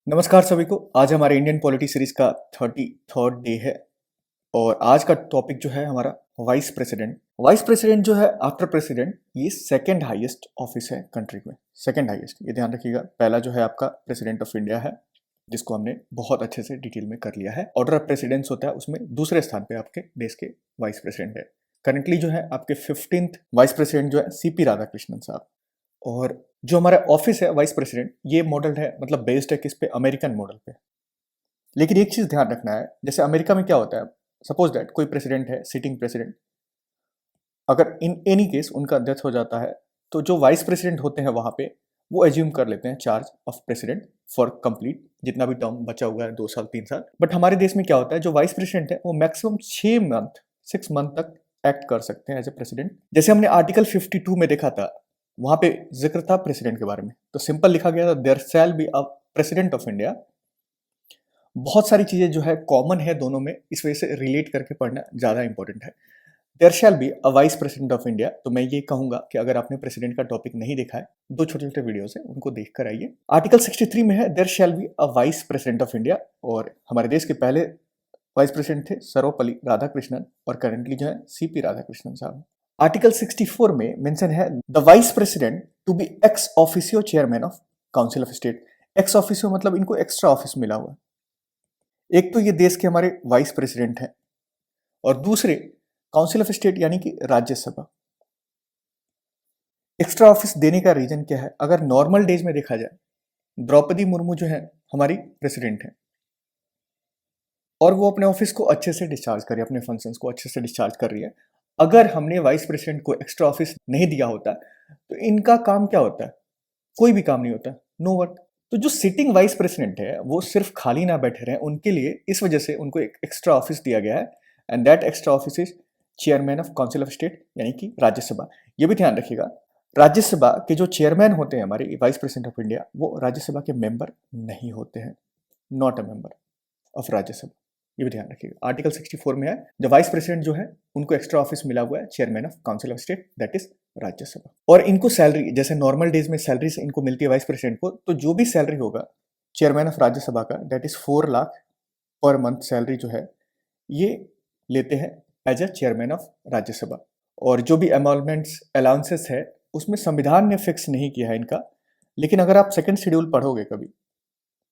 नमस्कार सभी को। आज हमारे इंडियन पॉलिटी सीरीज का 33rd डे है और आज का टॉपिक जो है हमारा वाइस प्रेसिडेंट। वाइस प्रेसिडेंट जो है आफ्टर प्रेसिडेंट ये सेकंड हाईएस्ट ऑफिस है कंट्री में। सेकंड हाईएस्ट, ये ध्यान रखिएगा। पहला जो है आपका प्रेसिडेंट ऑफ इंडिया है जिसको हमने बहुत अच्छे से डिटेल में कर लिया है। ऑर्डर ऑफ प्रेसिडेंट्स होता है, उसमें दूसरे स्थान पे आपके देश के वाइस प्रेसिडेंट है। करंटली जो है आपके 15th वाइस प्रेसिडेंट जो है सीपी राधाकृष्णन साहब। और जो हमारा ऑफिस है वाइस प्रेसिडेंट, ये मॉडल है, मतलब बेस्ड है किस पे, अमेरिकन मॉडल पे। लेकिन एक चीज ध्यान रखना है, जैसे अमेरिका में क्या होता है, सपोज दैट कोई प्रेसिडेंट है, सिटिंग प्रेसिडेंट, अगर इन एनी केस उनका डेथ हो जाता है तो जो वाइस प्रेसिडेंट होते हैं वहां पे वो एज्यूम कर लेते हैं charge of president for complete जितना भी टर्म बचा हुआ है, 2 साल 3 साल। बट हमारे देश में क्या होता है, जो वाइस प्रेसिडेंट है वो मैक्सिमम 6 मंथ तक एक्ट कर सकते हैं एज ए प्रेसिडेंट। जैसे हमने आर्टिकल 52 में देखा था, वहां पे जिक्र था प्रेसिडेंट के बारे में, तो सिंपल लिखा गया था there shall be a president of India. बहुत सारी चीजें जो है कॉमन है दोनों में, इस वजह से रिलेट करके पढ़ना ज्यादा इंपॉर्टेंट है। There shall be a vice president of India, तो मैं ये कहूंगा कि अगर आपने प्रेसिडेंट का टॉपिक नहीं देखा है, 2 छोटे छोटे वीडियोस है, उनको देख कर आइए। आर्टिकल 63 में है there shall be a vice president of India, और हमारे देश के पहले वाइस प्रेसिडेंट थे सर्वपल्ली राधाकृष्णन, और करंटली जो है सीपी राधाकृष्णन साहब। आर्टिकल 64 में मेंशन है the vice president to be ex officio chairman of council of state. Ex officio मतलब इनको एक्स्ट्रा ऑफिस मिला हुआ। एक तो ये देश के हमारे वाइस प्रेसिडेंट हैं, और दूसरे काउंसिल ऑफ स्टेट यानी कि राज्यसभा। एक्स्ट्रा ऑफिस देने का रीजन क्या है, अगर नॉर्मल डेज में देखा जाए, द्रौपदी मुर्मू जो है हमारी प्रेसिडेंट है और वो अपने ऑफिस को अच्छे से डिस्चार्ज कर रही है, अपने फंक्शंस को अच्छे से डिस्चार्ज कर रही है। अगर हमने वाइस प्रेसिडेंट को एक्स्ट्रा ऑफिस नहीं दिया होता तो इनका काम क्या होता है, कोई भी काम नहीं होता, नो वर्क। तो जो सिटिंग वाइस प्रेसिडेंट है वो सिर्फ खाली ना बैठे रहे, उनके लिए इस वजह से उनको एक एक्स्ट्रा ऑफिस दिया गया है, and that extra office is chairman of council of state यानी कि राज्यसभा। ये भी ध्यान रखिएगा, राज्यसभा के जो चेयरमैन होते हैं हमारे वाइस प्रेसिडेंट ऑफ इंडिया, वो राज्यसभा के मेंबर नहीं होते हैं, not a member of Rajya Sabha. ये भी ध्यान रखिएगा। आर्टिकल 64 में है द वाइस प्रेसिडेंट जो है उनको एक्स्ट्रा ऑफिस मिला हुआ है chairman of council of state, that is Rajya Sabha. और इनको सैलरी, जैसे नॉर्मल डेज में सैलरी से इनको मिलती है वाइस प्रेसिडेंट को, तो जो भी सैलरी होगा चेयरमैन ऑफ राज्यसभा का, that is 4 lakh per month salary जो है ये लेते हैं as a chairman of Rajya Sabha. और जो भी एमॉलमेंट्स अलाउंसेस है उसमें संविधान ने फिक्स नहीं किया है इनका, लेकिन अगर आप सेकंड शेड्यूल पढ़ोगे कभी,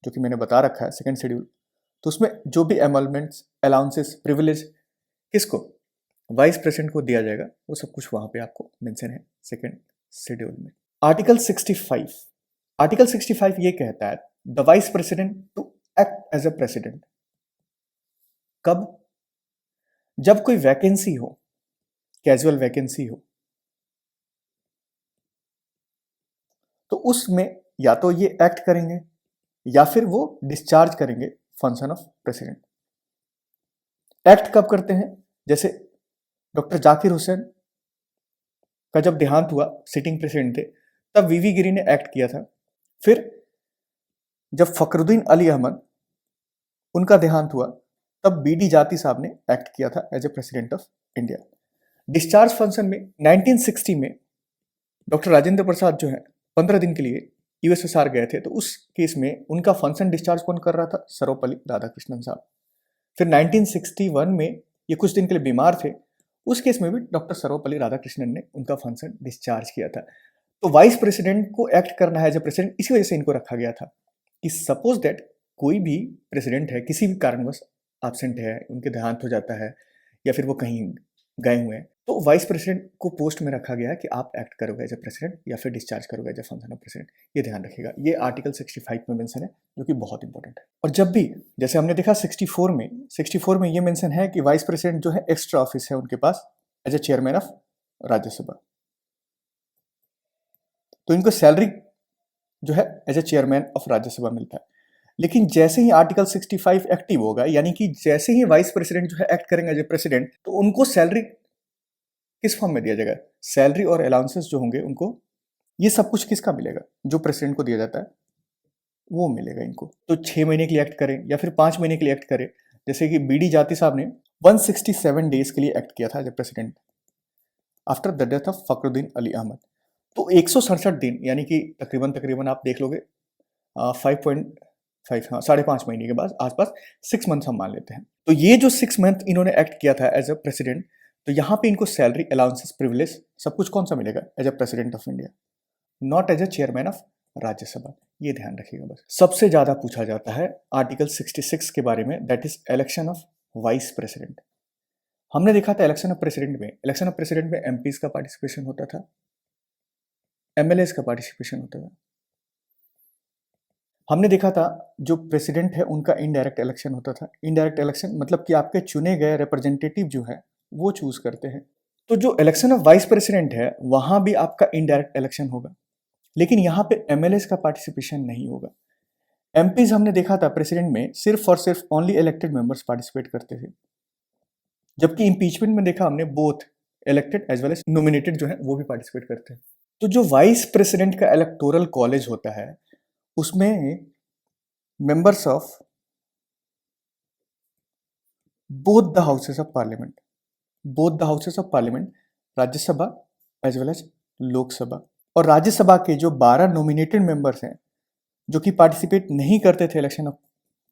जो कि मैंने बता रखा है सेकंड शेड्यूल, तो उसमें जो भी एमॉलमेंट्स अलाउंसेस प्रिविलेज किसको, वाइस प्रेसिडेंट को दिया जाएगा, वो सब कुछ वहां पे आपको मेंशन है सेकंड शेड्यूल में। आर्टिकल 65, आर्टिकल 65 ये कहता है the vice president to act as a president. कब, जब कोई वैकेंसी हो, कैजुअल वैकेंसी हो, तो उसमें या तो ये एक्ट करेंगे या फिर वो डिस्चार्ज करेंगे फंक्शन ऑफ प्रेसिडेंट। एक्ट कब करते हैं, जैसे डॉक्टर जाकिर हुसैन का जब देहांत हुआ, सिटिंग प्रेसिडेंट थे, तब वीवी गिरी ने एक्ट किया था। फिर जब फखरुद्दीन अली अहमद उनका देहांत हुआ, तब बीडी जाति साहब ने एक्ट किया था as a president of India. Discharge function में 1960 में डॉक्टर राजेंद्र प्रसाद जो है 15 दिन के लिए यूएसएसआर गए थे, तो उस केस में उनका फंक्शन डिस्चार्ज कौन कर रहा था, सर्वपल्ली राधाकृष्णन साहब। फिर 1961 में ये कुछ दिन के लिए बीमार थे, उस केस में भी डॉक्टर सर्वपल्ली राधाकृष्णन ने उनका फंक्शन डिस्चार्ज किया था। तो वाइस प्रेसिडेंट को एक्ट करना है एज ए प्रेसिडेंट, इसी वजह से इनको रखा गया था कि सपोज दैट कोई भी प्रेसिडेंट है किसी भी कारणवश एब्सेंट है, उनके देहांत हो जाता है या फिर वो कहीं गए हुए हैं, तो वाइस प्रेसिडेंट को पोस्ट में रखा गया है कि आप एक्ट करोगे एज ए प्रेसिडेंट या फिर डिस्चार्ज करोगे as a function of president. ये ध्यान रखिएगा, ये आर्टिकल 65 में मेंशन है, जो कि बहुत इंपॉर्टेंट है। और जब भी, जैसे हमने देखा 64 में ये मेंशन है कि वाइस प्रेसिडेंट जो है एक्स्ट्रा ऑफिस है उनके पास as a chairman of Rajya Sabha, तो इनको सैलरी जो है as a chairman of Rajya Sabha मिलता है। लेकिन जैसे ही आर्टिकल 65 एक्टिव होगा, यानी कि जैसे ही वाइस प्रेसिडेंट जो है एक्ट करेंगे एज ए प्रेसिडेंट, तो उनको सैलरी किस फॉर्म में दिया जाएगा, सैलरी और अलाउंसेस जो होंगे उनको, ये सब कुछ किसका मिलेगा, जो प्रेसिडेंट को दिया जाता है वो मिलेगा इनको। तो 6 महीने के लिए एक्ट करें या फिर 5 महीने के लिए एक्ट करें, जैसे कि बीडी जाति साहब ने 167 डेज के लिए एक्ट किया था as a president after the death of Fakhruddin Ali Ahmed. तो 167 दिन, यानी कि तकरीबन आप देख लोगे 5, हाँ 5.5 महीने के बाद आसपास 6 मंथ हम मान लेते हैं। तो ये जो 6 मंथ इन्होंने एक्ट किया था एज अ प्रेसिडेंट, तो यहाँ पे इनको सैलरी अलाउंसेस प्रिविलेज सब कुछ कौन सा मिलेगा as a president of India, not as a chairman of Rajya Sabha. ये ध्यान रखिएगा बस। सबसे ज्यादा पूछा जाता है आर्टिकल 66 के बारे में, that is election of vice president. हमने देखा था इलेक्शन ऑफ प्रेसिडेंट में एमपीज का पार्टिसिपेशन होता था, एमएलएस का पार्टिसिपेशन होता था। हमने देखा था जो प्रेसिडेंट है उनका इनडायरेक्ट इलेक्शन होता था। इनडायरेक्ट इलेक्शन मतलब कि आपके चुने गए रिप्रेजेंटेटिव जो है वो चूज करते हैं। तो जो इलेक्शन ऑफ वाइस प्रेसिडेंट है वहां भी आपका इनडायरेक्ट इलेक्शन होगा, लेकिन यहाँ पे एमएलएस का पार्टिसिपेशन नहीं होगा। एमपीज हमने देखा था प्रेसिडेंट में सिर्फ और सिर्फ ओनली इलेक्टेड मेंबर्स पार्टिसिपेट करते थे, जबकि इंपीचमेंट में देखा हमने both elected as well as nominated जो है वो भी पार्टिसिपेट करते हैं। तो जो वाइस प्रेसिडेंट का इलेक्टोरल कॉलेज होता है उसमें members of both the houses of parliament, Rajya Sabha as well as Lok Sabha, और राज्यसभा के जो 12 नॉमिनेटेड मेंबर्स हैं जो कि पार्टिसिपेट नहीं करते थे इलेक्शन ऑफ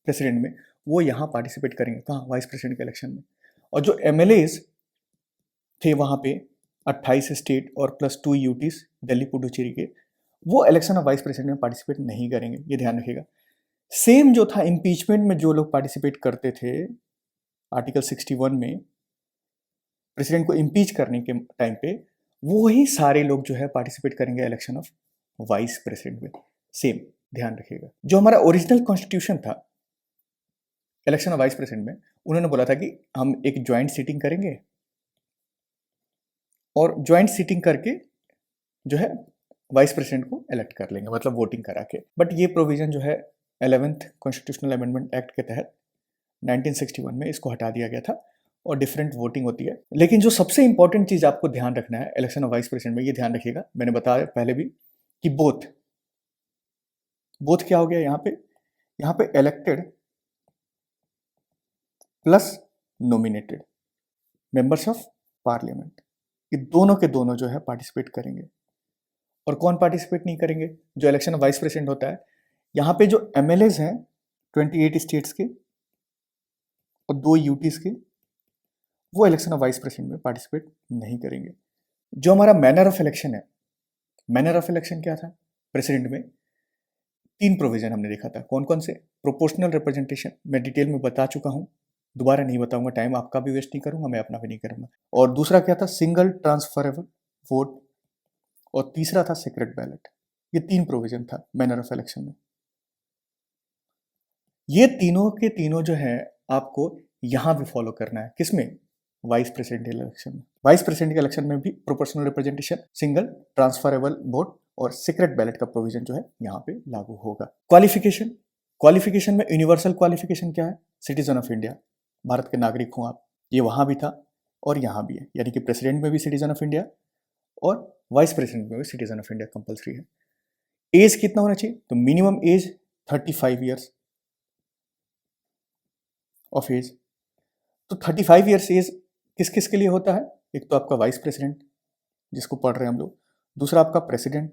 प्रेसिडेंट में, वो यहाँ पार्टिसिपेट करेंगे। कहाँ? वाइस प्रेसिडेंट के इलेक्शन में। और जो एमएलएज थे वहाँ पे 28 स्टेट और प्लस 2 यूटीज दिल्ली पुडुचेरी के, वो इलेक्शन ऑफ वाइस प्रेसिडेंट में पार्टिसिपेट नहीं करेंगे। ये ध्यान रखिएगा। सेम जो था इम्पीचमेंट में जो लोग पार्टिसिपेट करते थे आर्टिकल 61 में प्रेसिडेंट को इम्पीच करने के टाइम पे, वो ही सारे लोग जो है पार्टिसिपेट करेंगे इलेक्शन ऑफ वाइस प्रेसिडेंट में। सेम ध्यान रखिएगा। जो हमारा ओरिजिनल कॉन्स्टिट्यूशन था इलेक्शन ऑफ वाइस प्रेसिडेंट में, उन्होंने बोला था कि हम एक ज्वाइंट सीटिंग करेंगे और ज्वाइंट सीटिंग करके जो है वाइस प्रेसिडेंट को इलेक्ट कर लेंगे, मतलब वोटिंग करा के। बट ये प्रोविजन जो है 11th कॉन्स्टिट्यूशनल अमेंडमेंट एक्ट के तहत 1961 में इसको हटा दिया गया था और डिफरेंट वोटिंग होती है। लेकिन जो सबसे इंपॉर्टेंट चीज आपको ध्यान रखना है इलेक्शन ऑफ वाइस प्रेसिडेंट में, ये ध्यान रखिएगा, मैंने बताया पहले भी कि बोथ क्या हो गया यहाँ पे elected plus nominated members of parliament, ये दोनों के दोनों जो है पार्टिसिपेट करेंगे। और कौन पार्टिसिपेट नहीं करेंगे? जो इलेक्शन ऑफ वाइस प्रेसिडेंट होता है, यहाँ पे जो एमएलएज हैं 28 स्टेट्स के और 2 यूटीज के, वो इलेक्शन ऑफ वाइस प्रेसिडेंट में पार्टिसिपेट नहीं करेंगे। जो हमारा मैनर ऑफ इलेक्शन है, मैनर ऑफ इलेक्शन क्या था प्रेसिडेंट में? 3 प्रोविजन हमने देखा था। कौन कौन से? प्रोपोर्शनल रिप्रेजेंटेशन, मैं डिटेल में बता चुका हूं, दोबारा नहीं बताऊंगा, टाइम आपका भी वेस्ट नहीं करूंगा, मैं अपना भी नहीं करूंगा। और दूसरा क्या था? सिंगल ट्रांसफरेबल वोट, और तीसरा था सीक्रेट बैलेट। ये 3 प्रोविजन था मैनर ऑफ इलेक्शन में। ये तीनों के तीनों जो है आपको यहां भी फॉलो करना है। किसमें? वाइस प्रेसिडेंट इलेक्शन में। वाइस प्रेसिडेंट के इलेक्शन में भी proportional representation, single transferable vote और सीक्रेट बैलेट का प्रोविजन जो है यहाँ पे लागू होगा। क्वालिफिकेशन में यूनिवर्सल क्वालिफिकेशन क्या है? सिटीजन ऑफ इंडिया, भारत के नागरिक हो आप, ये वहां भी था और यहाँ भी है, यानी कि प्रेसिडेंट में भी सिटीजन ऑफ इंडिया और वाइस प्रेसिडेंट में भी सिटीजन ऑफ इंडिया कंपलसरी है। एज कितना होना चाहिए? तो minimum age 35 years of age. तो 35 ईयर्स एज किस किस के लिए होता है? एक तो आपका वाइस प्रेसिडेंट जिसको पढ़ रहे हैं हम लोग, दूसरा आपका प्रेसिडेंट,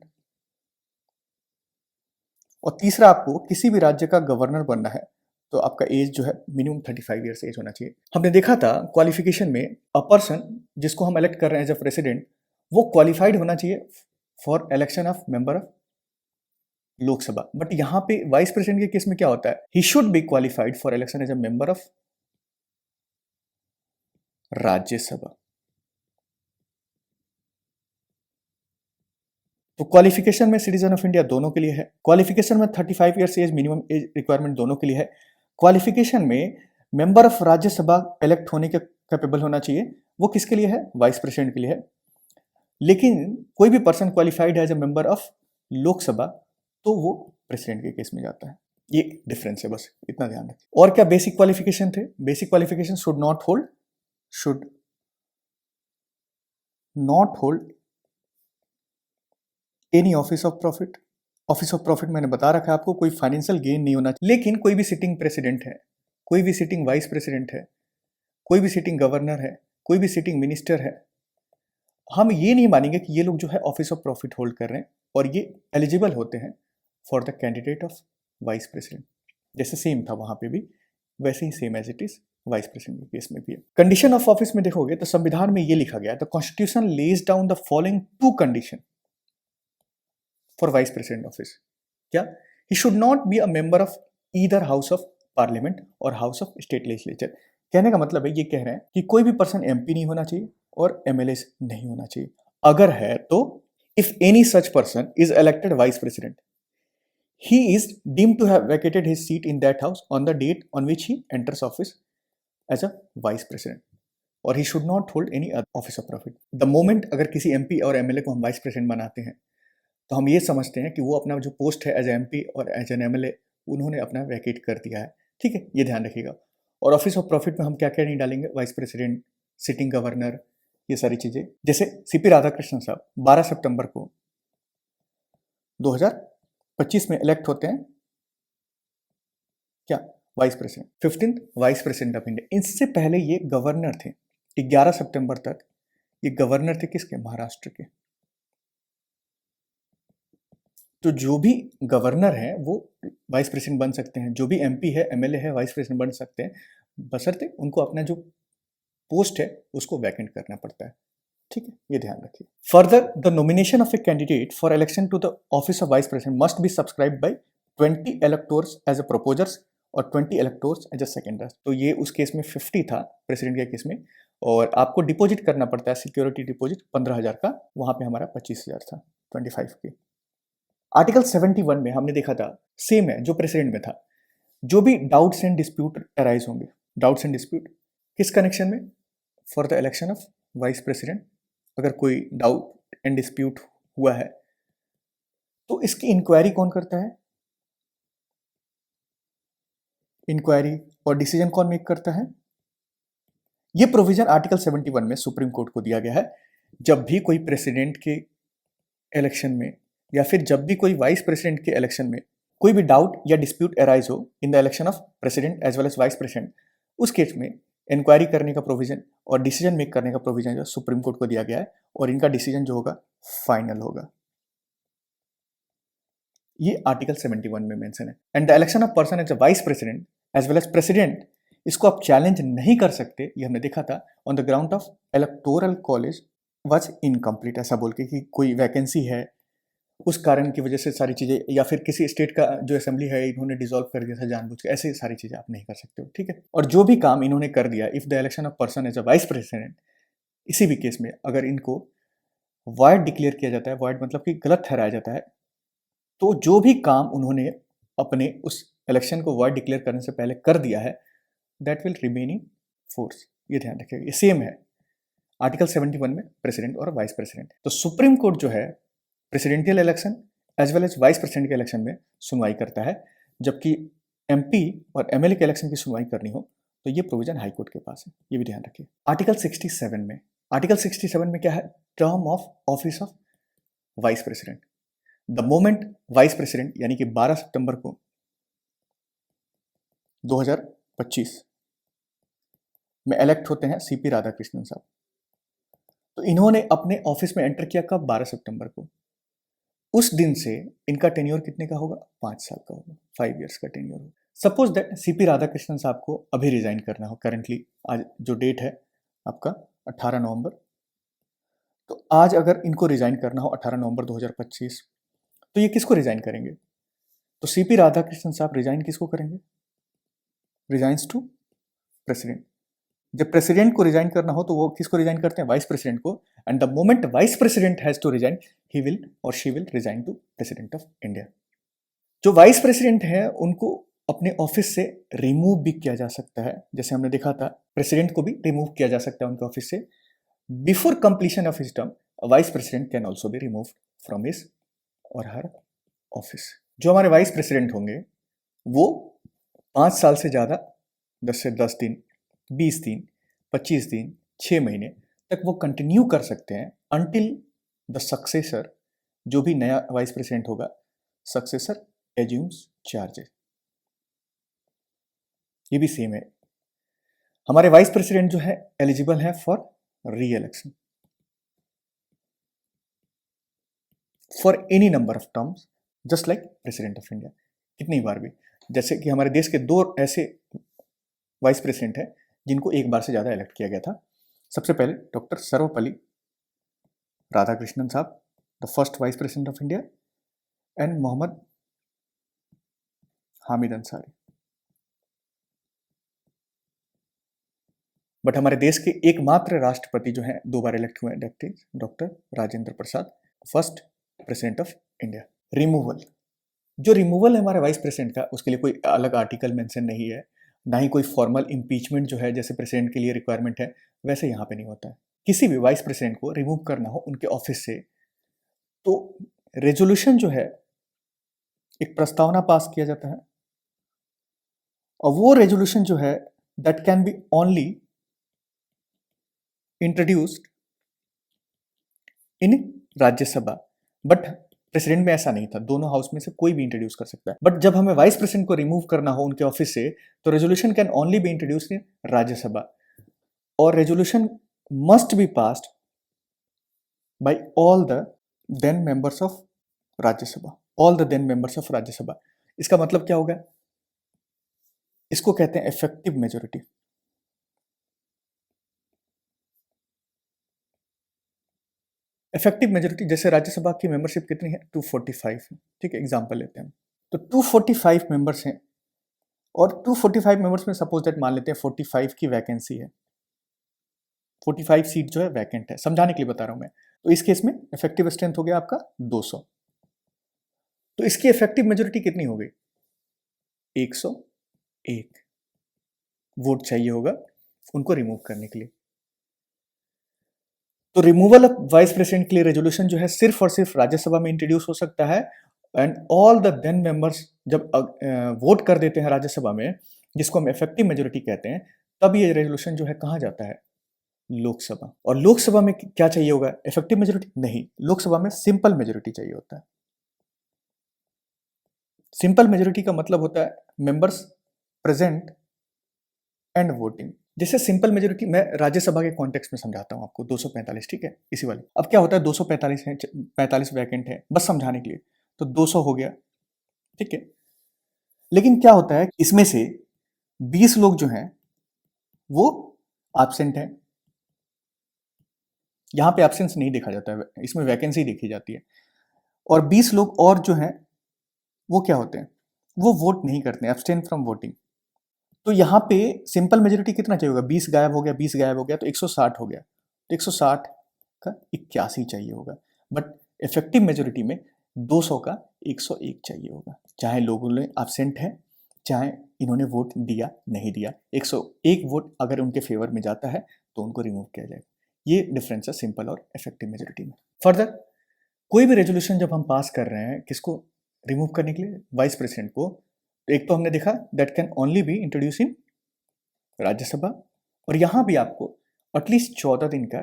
और तीसरा आपको किसी भी राज्य का गवर्नर बनना है तो आपका एज जो है मिनिमम 35 ईयर्स एज होना चाहिए। हमने देखा था क्वालिफिकेशन में अ पर्सन जिसको हम इलेक्ट कर रहे हैं एज अ प्रेसिडेंट, वो क्वालिफाइड होना चाहिए for election of member of Lok Sabha. But यहाँ पे वाइस प्रेसिडेंट के केस में क्या होता है? He should be qualified for election as a member of Rajya Sabha. तो क्वालिफिकेशन में सिटीजन ऑफ इंडिया दोनों के लिए है, क्वालिफिकेशन में 35 years age minimum age requirement दोनों के लिए है, क्वालिफिकेशन में मेंबर ऑफ राज्यसभा इलेक्ट होने के कैपेबल होना चाहिए, वो किसके लिए है? वाइस प्रेसिडेंट के लिए है। लेकिन कोई भी पर्सन क्वालिफाइड है as a member of Lok Sabha तो वो प्रेसिडेंट के केस में जाता है। ये डिफरेंस है, बस इतना ध्यान रखें। और क्या बेसिक क्वालिफिकेशन थे? Basic qualification should not hold any office of profit. Office of profit मैंने बता रखा है आपको, कोई फाइनेंशियल गेन नहीं होना। लेकिन कोई भी सिटिंग प्रेसिडेंट है, कोई भी सिटिंग वाइस प्रेसिडेंट है, कोई भी सिटिंग गवर्नर है, कोई भी सिटिंग मिनिस्टर है, हम ये नहीं मानेंगे कि ये लोग जो है ऑफिस ऑफ प्रॉफिट होल्ड कर रहे हैं और ये एलिजिबल होते हैं for the candidate of vice president. जैसे सेम था वहां पे भी, वैसे ही same as it is vice president के केस में भी है। कंडीशन ऑफ ऑफिस में देखोगे तो संविधान में ये लिखा गया, the constitution lays down the following two condition for vice president office. क्या? He should not be a member of either house of parliament और हाउस ऑफ स्टेट लेजिस्लेचर। कहने का मतलब है, ये कह रहे हैं कि कोई भी पर्सन एमपी नहीं होना चाहिए और एमएलए नहीं होना चाहिए। अगर है तो if any such person is elected vice president, he is deemed to have vacated his seat in that house on the date on which he enters office as a vice president, और he should not hold any other office of profit. The moment अगर किसी MP और MLA को हम vice president बनाते हैं तो हम ये समझते हैं कि वो अपना जो पोस्ट है एज एमपी और एज एन एमएलए उन्होंने अपना वैकेट कर दिया है। ठीक है, ये ध्यान रखिएगा। और ऑफिस ऑफ प्रॉफिट में हम क्या क्या नहीं डालेंगे, वाइस प्रेसिडेंट, सिटिंग गवर्नर, ये सारी चीजें। जैसे सीपी राधाकृष्णन साहब 12 सितंबर को 2025 में इलेक्ट होते हैं क्या, vice president, 15th vice president of India. इससे पहले ये गवर्नर थे, 11 सितंबर तक ये गवर्नर थे किसके, महाराष्ट्र के। तो जो भी गवर्नर है वो वाइस प्रेसिडेंट बन सकते हैं, जो भी एमपी है एमएलए है वाइस प्रेसिडेंट बन सकते हैं, बशर्ते उनको अपना जो पोस्ट है उसको वैकेंट करना पड़ता है। ठीक है, ये ध्यान रखिए। Further, the nomination of a candidate for election to the office of vice president must be subscribed by 20 electors as a proposers और 20 इलेक्टोर्स एज अ सेकेंडर्स। तो ये उस केस में 50 था प्रेसिडेंट के केस में, और आपको डिपॉजिट करना पड़ता है सिक्योरिटी डिपॉजिट 15,000 का, वहां पे हमारा 25,000 था, 25 के। आर्टिकल 71 में हमने देखा था सेम है जो प्रेसिडेंट में था, जो भी डाउट्स एंड डिस्प्यूट अराइज होंगे, डाउट्स एंड डिस्प्यूट किस कनेक्शन में, for the election of vice president. अगर कोई डाउट एंड डिस्प्यूट हुआ है तो इसकी इंक्वायरी कौन करता है, इंक्वायरी और डिसीजन कौन मेक करता है। ये प्रोविजन आर्टिकल 71 में सुप्रीम कोर्ट को दिया गया है। जब भी कोई प्रेसिडेंट के इलेक्शन में या फिर जब भी कोई वाइस प्रेसिडेंट के इलेक्शन में कोई भी डाउट या डिस्प्यूट अराइज हो in the election of president as well as vice president, उस केस में इंक्वायरी करने का प्रोविजन और डिसीजन मेक करने का प्रोविजन जो सुप्रीम कोर्ट को दिया गया है, और इनका डिसीजन जो होगा फाइनल होगा। ये आर्टिकल 71 में मेंशन है। And the election of person as a vice president as well as president, इसको आप चैलेंज नहीं कर सकते, ये हमने देखा था, on the ground of electoral college was incomplete, ऐसा बोल के कि कोई वैकेंसी है उस कारण की वजह से सारी चीजें, या फिर किसी स्टेट का जो असेंबली है इन्होंने डिसॉल्व कर दिया था जानबूझ के, ऐसे सारी चीजें आप नहीं कर सकते हो। ठीक है, और जो भी काम इन्होंने कर दिया, if the election of person as a vice president, इसी भी केस में अगर इनको वॉइड डिक्लेयर किया जाता है, वॉइड मतलब कि गलत ठहराया जाता है, तो जो भी काम उन्होंने अपने उस इलेक्शन को वॉइड डिक्लेयर करने से पहले कर दिया है, that will remain in force. ये ध्यान रखिएगा, ये सेम है आर्टिकल 71 में प्रेसिडेंट और वाइस प्रेसिडेंट। तो सुप्रीम कोर्ट जो है presidential election as well as vice president के इलेक्शन में सुनवाई करता है, जबकि एमपी और एमएलए के इलेक्शन की सुनवाई करनी हो तो ये प्रोविजन हाई कोर्ट के पास है, ये भी ध्यान रखिए। आर्टिकल 67 में, आर्टिकल 67 में क्या है, term of office of vice president. The moment vice president यानी कि 12 सितंबर को 2025 में इलेक्ट होते हैं सीपी राधाकृष्णन साहब, तो इन्होंने अपने ऑफिस में एंटर किया कब, 12 सितंबर को। उस दिन से इनका टेन्योर कितने का होगा, 5 साल का होगा, 5 इयर्स का टेन्योर होगा। सपोज दैट सीपी राधाकृष्णन साहब को अभी रिजाइन करना हो, करेंटली आज जो डेट है आपका 18 नवंबर, तो आज अगर इनको रिजाइन करना हो 18 नवंबर 2025, तो ये किसको रिजाइन करेंगे, तो सीपी राधाकृष्णन साहब रिजाइन किसको करेंगे, रिजाइंस टू प्रेसिडेंट। जब प्रेसिडेंट को रिजाइन करना हो तो वो किसको रिजाइन करते हैं, वाइस प्रेसिडेंट को। And the moment vice president has to resign, he will और she will resign to president of India. जो वाइस प्रेसिडेंट है उनको अपने ऑफिस से रिमूव भी किया जा सकता है, जैसे हमने देखा था प्रेसिडेंट को भी रिमूव किया जा सकता है उनके ऑफिस से। Before completion of his term, vice president can also be remove from his और हर ऑफिस। जो हमारे वाइस प्रेसिडेंट होंगे वो 5 साल से ज़्यादा, 10 से 10 दिन, 20 दिन, 25 दिन, 6 महीने तक वो कंटिन्यू कर सकते हैं अनटिल द सक्सेसर, जो भी नया वाइस प्रेसिडेंट होगा, सक्सेसर एज्यूम्स चार्जेस। ये भी सेम है। हमारे वाइस प्रेसिडेंट जो है एलिजिबल है फॉर री election for any number of terms, just like president of India, कितनी बार भी। जैसे कि हमारे देश के 2 ऐसे वाइस प्रेसिडेंट हैं जिनको एक बार से ज़्यादा इलेक्ट किया गया था। सबसे पहले डॉक्टर सर्वपल्ली राधाकृष्णन साहब, the first vice president of India, and Mohammad Hamid Ansari. But हमारे देश के एकमात्र राष्ट्रपति जो हैं 2 बार इलेक्ट हुए हैं, that is doctor Rajendra Prasad, first president of India. Removal, जो रिमूवल है हमारे वाइस प्रेसिडेंट का, उसके लिए कोई अलग आर्टिकल मेंशन नहीं है, ना ही कोई फॉर्मल इम्पीचमेंट जो है जैसे प्रेसिडेंट के लिए रिक्वायरमेंट है वैसे यहाँ पे नहीं होता है। किसी भी वाइस प्रेसिडेंट को रिमूव करना हो उनके ऑफिस से तो रेजोल्यूशन जो है एक प्रस्तावना पास किया जाता है, और वो रेजोल्यूशन जो है that can be only introduced in Rajya Sabha. But president में ऐसा नहीं था, दोनों हाउस में से कोई भी इंट्रोड्यूस कर सकता है। बट जब हमें वाइस प्रेसिडेंट को रिमूव करना हो उनके ऑफिस से तो resolution can only be introduced in Rajya Sabha, और resolution must be passed by all the then members of Rajya Sabha, all the then members of Rajya Sabha. इसका मतलब क्या होगा? इसको कहते हैं इफेक्टिव मेजोरिटी। इफेक्टिव मेजोरिटी, जैसे राज्यसभा की मेंबरशिप कितनी है? 245 है, ठीक है, एग्जांपल लेते हैं। तो 245 मेंबर्स हैं, और 245 मेंबर्स में सपोज दैट मान लेते हैं 45 की वैकेंसी है, 45 सीट जो है वैकेंट है, समझाने के लिए बता रहा हूं मैं। तो इस केस में इफेक्टिव स्ट्रेंथ हो गया आपका 200। तो इसकी इफेक्टिव मेजोरिटी कितनी हो गई? 101 वोट चाहिए होगा उनको रिमूव करने के लिए। तो रिमूवल ऑफ वाइस प्रेसिडेंट के लिए रेजोल्यूशन जो है सिर्फ और सिर्फ राज्यसभा में इंट्रोड्यूस हो सकता है, and all the then members जब वोट कर देते हैं राज्यसभा में, जिसको हम इफेक्टिव मेजोरिटी कहते हैं, तब ये रेजोल्यूशन जो है कहाँ जाता है? लोकसभा। और लोकसभा में क्या चाहिए होगा? इफेक्टिव मेजोरिटी नहीं, लोकसभा में सिंपल मेजोरिटी चाहिए होता है। सिंपल मेजोरिटी का मतलब होता है मेंबर्स प्रेजेंट एंड वोटिंग। जैसे सिंपल मेजोरिटी मैं राज्यसभा के कॉन्टेक्स्ट में समझाता हूं आपको, 245, ठीक है, इसी वाले। अब क्या होता है, 245 है, 45 वैकेंट है, बस समझाने के लिए, तो 200 हो गया, ठीक है। लेकिन क्या होता है, इसमें से 20 लोग जो हैं वो एब्सेंट हैं। यहां पे एब्सेंस नहीं देखा जाता है, इसमें वैकेंसी देखी जाती है। और 20 लोग और जो हैं वो क्या होते हैं? वो वोट नहीं करते, एब्सटेन फ्रॉम वोटिंग। तो यहाँ पे सिंपल मेजोरिटी कितना चाहिए होगा? 20 गायब हो गया, 20 गायब हो गया, तो 160 हो गया। तो 160 का 81 चाहिए होगा। बट इफेक्टिव मेजोरिटी में 200 का 101 चाहिए होगा, चाहे लोगों ने एब्सेंट है, चाहे इन्होंने वोट दिया नहीं दिया। 101 वोट अगर उनके फेवर में जाता है तो उनको रिमूव किया जाएगा। ये डिफरेंस है सिंपल और इफेक्टिव मेजोरिटी में। फर्दर, कोई भी रेजोल्यूशन जब हम पास कर रहे हैं, किसको रिमूव करने के लिए? वाइस प्रेसिडेंट को। एक तो हमने देखा that can only be introduce इन राज्यसभा, और यहां भी आपको एटलीस्ट 14 दिन का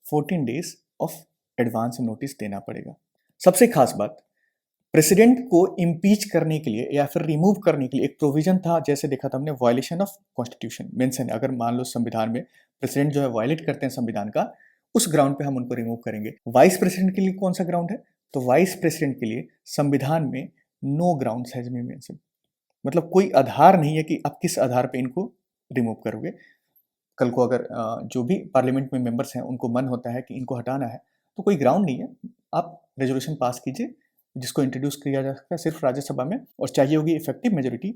14 डेज ऑफ एडवांस नोटिस देना पड़ेगा। सबसे खास बात, प्रेसिडेंट को इम्पीच करने के लिए या फिर रिमूव करने के लिए एक प्रोविजन था, जैसे देखा था हमने, वायलेशन ऑफ कॉन्स्टिट्यूशन मेंशन है। अगर मान लो संविधान में प्रेसिडेंट जो है वायलेट करते हैं संविधान का, उस ग्राउंड पे हम उनको रिमूव करेंगे। वाइस प्रेसिडेंट के लिए कौन सा ग्राउंड है? तो वाइस प्रेसिडेंट के लिए संविधान में no grounds has been mention, मतलब कोई आधार नहीं है कि आप किस आधार पे इनको रिमूव करोगे। कल को अगर जो भी पार्लियामेंट में मेंबर्स हैं उनको मन होता है कि इनको हटाना है, तो कोई ग्राउंड नहीं है, आप रेजोल्यूशन पास कीजिए जिसको इंट्रोड्यूस किया जा सकता है सिर्फ राज्यसभा में, और चाहिए होगी इफेक्टिव मेजोरिटी।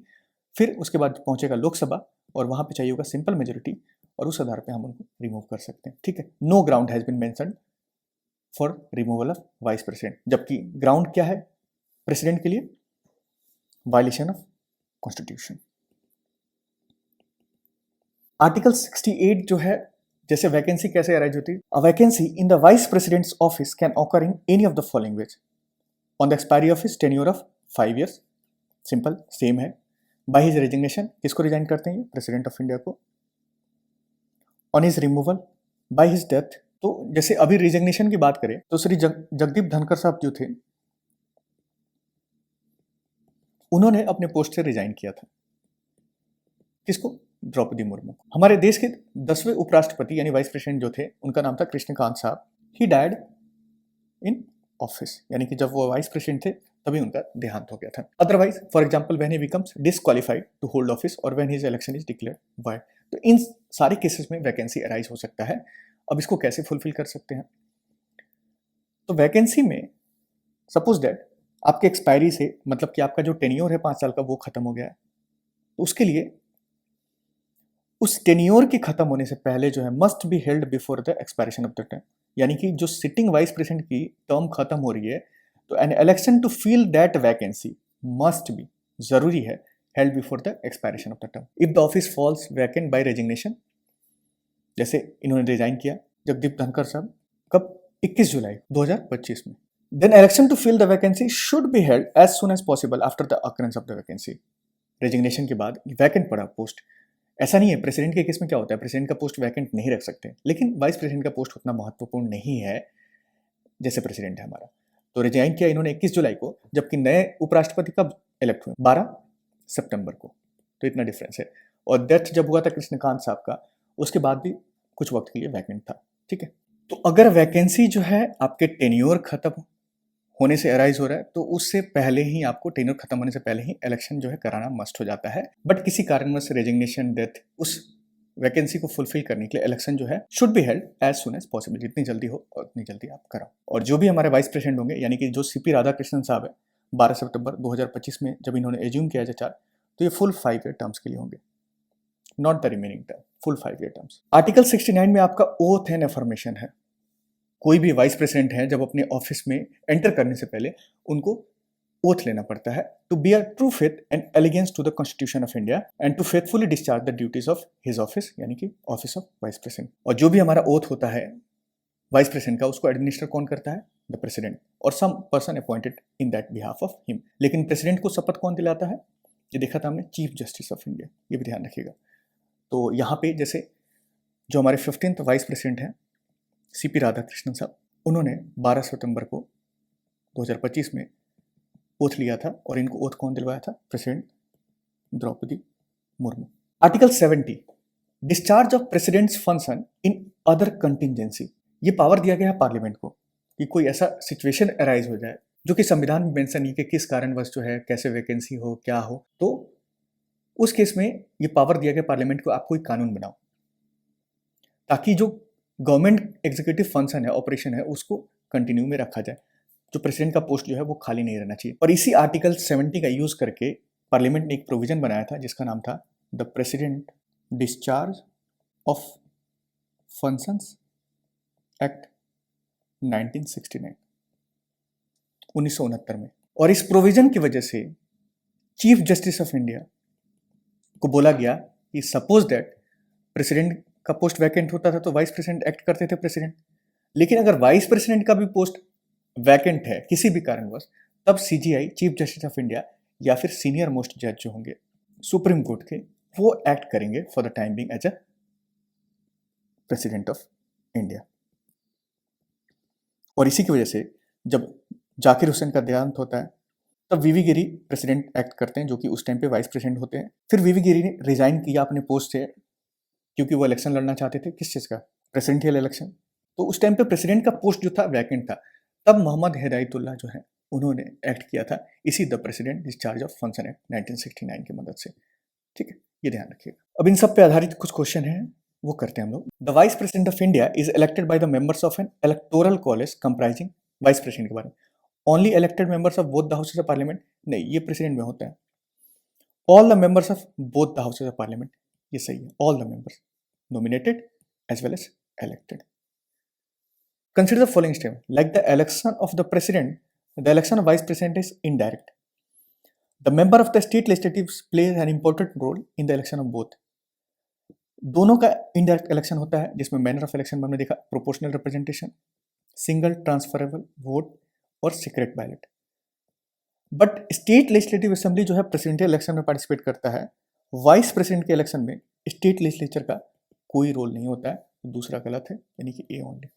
फिर उसके बाद पहुंचेगा लोकसभा, और वहां पे चाहिए होगा सिंपल मेजोरिटी, और उस आधार पे हम उनको रिमूव कर सकते हैं, ठीक है। No ground has been mentioned for removal of vice president, जबकि ग्राउंड क्या है प्रेसिडेंट के लिए? Violation of constitution. आर्टिकल 68 जो है, जैसे वैकेंसी कैसे अराइज होती है? A vacancy in the vice president's office can occur in any of the following ways: on the expiry of his tenure of 5 years, simple same है। By his resignation, किसको resign करते हैं? President of India को। On his removal, by his death. तो जैसे अभी resignation की बात करें तो श्री जगदीप धनखड़ साहब जो थे, उन्होंने अपने पोस्ट से रिजाइन किया था। किसको? द्रौपदी मुर्मू। हमारे देश के 10वें उपराष्ट्रपति यानी वाइस प्रेसिडेंट जो थे, उनका नाम था कृष्णकांत साहब। ही डायड इन ऑफिस, यानी कि जब वो वाइस प्रेसिडेंट थे तभी उनका देहांत हो गया था। Otherwise for example when he becomes disqualified to hold office और when his election is declared void. तो इन सारे केसेस में वैकेंसी अराइज हो सकता है। अब इसको कैसे फुलफिल कर सकते हैं? तो वैकेंसी में सपोज दैट आपके एक्सपायरी से मतलब कि आपका जो टेन्योर है 5 साल का वो खत्म हो गया है, तो उसके लिए उस टेन्योर के खत्म होने से पहले जो है must be held before the expiration of the term. यानी कि जो सिटिंग वाइस प्रेसिडेंट की टर्म खत्म हो रही है तो an election to fill that vacancy must be, जरूरी है, held before the expiration of the term. If the office falls vacant by resignation, जैसे इन्होंने रिजाइन किया जगदीप धनखड़ साहब कब, 21 जुलाई 2025 में, then election to fill the vacancy should be held as soon as possible after the occurrence of the vacancy. Resignation के बाद vacant पड़ा पोस्ट, ऐसा नहीं है, प्रेसिडेंट के केस में क्या होता है, प्रेसिडेंट का पोस्ट वैकेंट नहीं रख सकते, लेकिन वाइस प्रेसिडेंट का पोस्ट उतना महत्वपूर्ण नहीं है जैसे प्रेसिडेंट है हमारा। तो रिजाइन किया इन्होंने 21 जुलाई को, जबकि नए उपराष्ट्रपति कब इलेक्ट हुए, 12 सितंबर को। तो इतना डिफरेंस है। और डेथ जब हुआ था कृष्णकांत साहब का, उसके बाद भी कुछ वक्त के लिए वैकेंट था। ठीक है, तो अगर वैकेंसी जो है आपके टेन्योर खत्म होने से अराइज हो रहा है तो उससे पहले ही आपको, टेन्योर खत्म होने से पहले ही इलेक्शन जो है कराना मस्ट हो जाता है। बट किसी कारणवश रेजिग्नेशन, डेथ, उस वैकेंसी को फुलफिल करने के लिए इलेक्शन जो है should be held as soon as possible, जितनी जल्दी हो उतनी जल्दी आप कराओ। और जो भी हमारे वाइस प्रेसिडेंट होंगे, यानी कि जो सीपी राधाकृष्णन साहब है, 12 सितंबर 2025 में जब इन्होंने एज्यूम किया एज चार, तो ये फुल 5 ईयर टर्म्स के लिए होंगे, not the remaining term, full 5 year terms. Article 69 में आपका ओथ एंड अफर्मेशन है। कोई भी वाइस प्रेसिडेंट है जब अपने ऑफिस में एंटर करने से पहले उनको ओथ लेना पड़ता है, to be a true faith and allegiance to the constitution of India and to faithfully discharge the duties of his office, यानी कि ऑफिस ऑफ वाइस प्रेसिडेंट। और जो भी हमारा ओथ होता है वाइस प्रेसिडेंट का, उसको एडमिनिस्टर कौन करता है, द प्रेसिडेंट और some person appointed in that behalf of him. लेकिन प्रेसिडेंट को शपथ कौन दिलाता है, ये देखा था हमने, चीफ जस्टिस ऑफ इंडिया, ये भी ध्यान रखिएगा। तो यहाँ पे जैसे जो हमारे 15th वाइस प्रेसिडेंट हैं सीपी राधाकृष्णन साहब, उन्होंने 12 सितंबर को 2025 में ओथ लिया था, और इनको ओथ कौन दिलवाया था, president Draupadi Murmu. Article 70, discharge of president's function in other contingency. ये पावर दिया गया है पार्लियामेंट को कि कोई ऐसा सिचुएशन अराइज हो जाए जो कि संविधान में मेंशन नहीं कि किस कारणवश जो है, कैसे वैकेंसी हो, क्या हो, तो उस केस में ये पावर दिया गया पार्लियामेंट को, आप कोई कानून बनाओ ताकि जो गवर्नमेंट एग्जीक्यूटिव फंक्शन है, ऑपरेशन है, उसको कंटिन्यू में रखा जाए, जो प्रेसिडेंट का पोस्ट जो है वो खाली नहीं रहना चाहिए। और इसी आर्टिकल 70 का यूज करके पार्लियामेंट ने एक प्रोविजन बनाया था जिसका नाम था the president discharge of functions act 1969, 1969 में। और इस प्रोविजन की वजह से चीफ जस्टिस ऑफ इंडिया को बोला गया कि सपोज दैट प्रेसिडेंट का पोस्ट वैकेंट होता था तो वाइस प्रेसिडेंट एक्ट करते थे प्रेसिडेंट, लेकिन अगर वाइस प्रेसिडेंट का भी पोस्ट वैकेंट है किसी भी कारणवश, तब CGI, chief justice of India, या फिर सीनियर मोस्ट जज जो होंगे सुप्रीम कोर्ट के, वो एक्ट करेंगे for the time being as a president of India. और इसी की वजह से जब जाकिर हुसैन का देहांत होता है तब वीवी गिरी प्रेसिडेंट एक्ट करते हैं, जो कि उस टाइम पे वाइस प्रेसिडेंट होते हैं। फिर वीवी गिरी ने रिजाइन किया अपने पोस्ट से, क्योंकि वो इलेक्शन लड़ना चाहते थे, किस चीज़ का, प्रेसिडेंशियल इलेक्शन। तो उस टाइम पे प्रेसिडेंट का पोस्ट जो था वैकेंट था, तब मोहम्मद हिदायतुल्लाह जो है उन्होंने एक्ट किया था इसी the president discharge of function act 1969 की मदद से। ठीक है, ये ध्यान रखिएगा। अब इन सब पे आधारित कुछ क्वेश्चन हैं, वो करते हैं हम लोग। The vice president of India is elected by the members of N electoral college comprising, vice president के बारे में, only elected members of both the houses of parliament, नहीं, ये प्रेसिडेंट में होता है। All the members of both the houses of parliament, ये सही है, all the members nominated as well as elected. Consider the following statement. Like the election of the president, the election of vice president is indirect. The member of the state legislatives plays an important role in the election of both. दोनों का indirect election होता है, जिसमें manner of election में हमने देखा proportional representation, single transferable vote और secret ballot. But state legislative assembly जो है प्रेसिडेंशियल इलेक्शन में पार्टिसिपेट करता है, वाइस प्रेसिडेंट के इलेक्शन में स्टेट लेजिस्लेचर का कोई रोल नहीं होता है। दूसरा गलत है, यानी कि A only.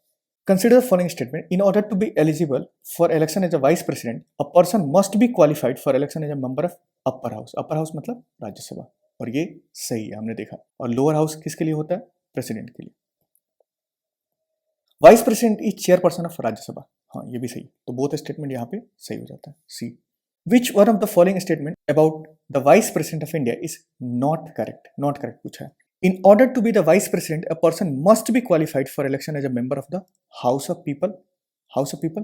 Consider following statement, in order to be eligible for election as a vice president, a person must be qualified for election as a member of upper house. Upper house मतलब राज्यसभा, और ये सही है, हमने देखा। और lower house किसके लिए होता है, प्रेसिडेंट के लिए। Vice president is chairperson of Rajya Sabha, हाँ ये भी सही, तो बोथ स्टेटमेंट यहाँ पे सही हो जाता है, C. Which one of the following statement about the vice president of India is not correct? Not correct पूछा है। In order to be the vice president a person must be qualified for election as a member of the house of people. House of people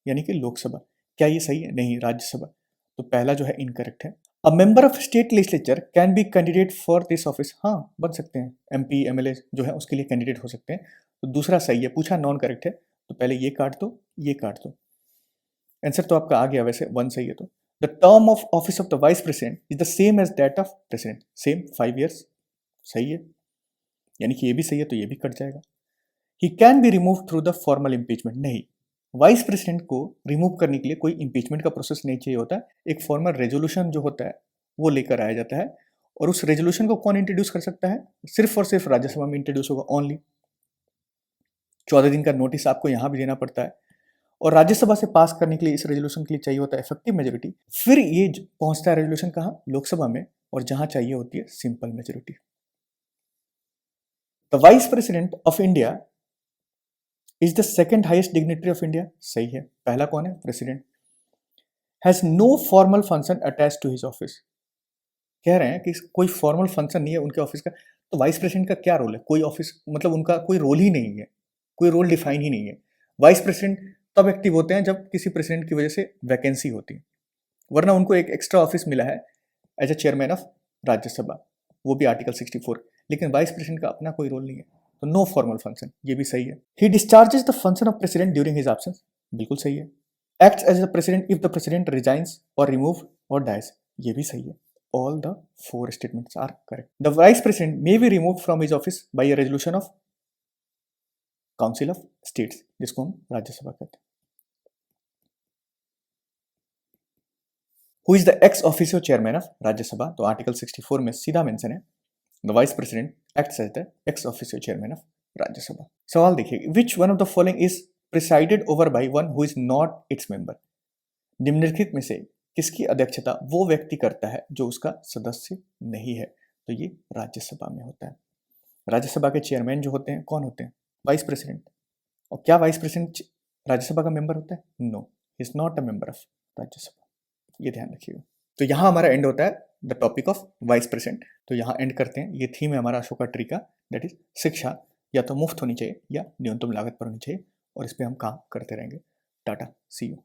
यानी कि लोकसभा। क्या ये सही है? नहीं, राज्यसभा। तो पहला जो है इनकरेक्ट है। अ member of state legislature can be candidate for this office. हाँ, बन सकते हैं, एमपी एमएलए जो है उसके लिए कैंडिडेट हो सकते हैं। तो दूसरा सही है। पूछा नॉन करेक्ट है, तो पहले ये काट दो, ये काट दो। आंसर तो आपका आ गया वैसे, वन सही है। तो the term of office of the vice president is the same as that of president. Same 5 years। सही है, यानी कि ये भी सही है, तो ये भी कट जाएगा। He can be remove through the formal impeachment. नहीं, वाइस प्रेसिडेंट को रिमूव करने के लिए कोई इम्पीचमेंट का प्रोसेस नहीं चाहिए होता है। एक फॉर्मल रेजोल्यूशन जो होता है वो लेकर आया जाता है, और उस रेजोल्यूशन को कौन इंट्रोड्यूस कर सकता है? सिर्फ और सिर्फ राज्यसभा में इंट्रोड्यूस होगा ओनली। 14 दिन का नोटिस आपको यहां भी देना पड़ता है, और राज्यसभा से पास करने के लिए इस रेजोल्यूशन के लिए चाहिए होता है इफेक्टिव मेजोरिटी। फिर ये पहुंचता है रेजोल्यूशन कहां? लोकसभा में, और जहां चाहिए होती है simple majority. The vice president of India is the second highest dignitary of India. सही है। पहला कौन है? President. Has no formal function attach to his office. कह रहे हैं कि कोई फॉर्मल फंक्शन नहीं है उनके ऑफिस का। तो वाइस प्रेसिडेंट का क्या रोल है? कोई ऑफिस मतलब उनका कोई रोल ही नहीं है, कोई रोल डिफाइन ही नहीं है। वाइस प्रेसिडेंट तब एक्टिव होते हैं जब किसी प्रेसिडेंट की वजह से वैकेंसी होती है, वरना उनको एक एक्स्ट्रा ऑफिस मिला है as a chairman of Rajya Sabha, वो भी आर्टिकल 64। लेकिन वाइस प्रेसिडेंट का अपना कोई रोल नहीं है, तो नो फॉर्मल फंक्शन, ये भी सही है। He discharges the function of president during his absence. बिल्कुल सही है। Acts as the president if the president resigns और रिमूव और डाइज। ये भी सही है। All the 4 statements are correct. The vice president may be removed from his office by a resolution of Council of States, जिसको हम राज्यसभा कहते हैं। Who is the ex officio chairman of Rajya Sabha? तो आर्टिकल 64 में सीधा मेंशन है, the vice president acts as the ex officio chairman of Rajya Sabha. सवाल देखिए, which one of the following is presided over by one who is not its member? निम्नलिखित में से किसकी अध्यक्षता वो व्यक्ति करता है जो उसका सदस्य नहीं है? तो ये राज्यसभा में होता है। राज्यसभा के चेयरमैन जो होते हैं कौन होते हैं? Vice president. और क्या वाइस प्रेसिडेंट राज्यसभा का मेंबर होता है? No, is not a member of Rajya Sabha. ये ध्यान रखिएगा। तो यहाँ हमारा एंड होता है the topic of vice president. तो यहाँ एंड करते हैं। ये थीम है हमारा अशोका ट्री का, दैट इज शिक्षा या तो मुफ्त होनी चाहिए या न्यूनतम लागत पर होनी चाहिए, और इस पर हम काम करते रहेंगे। टाटा, सी यू।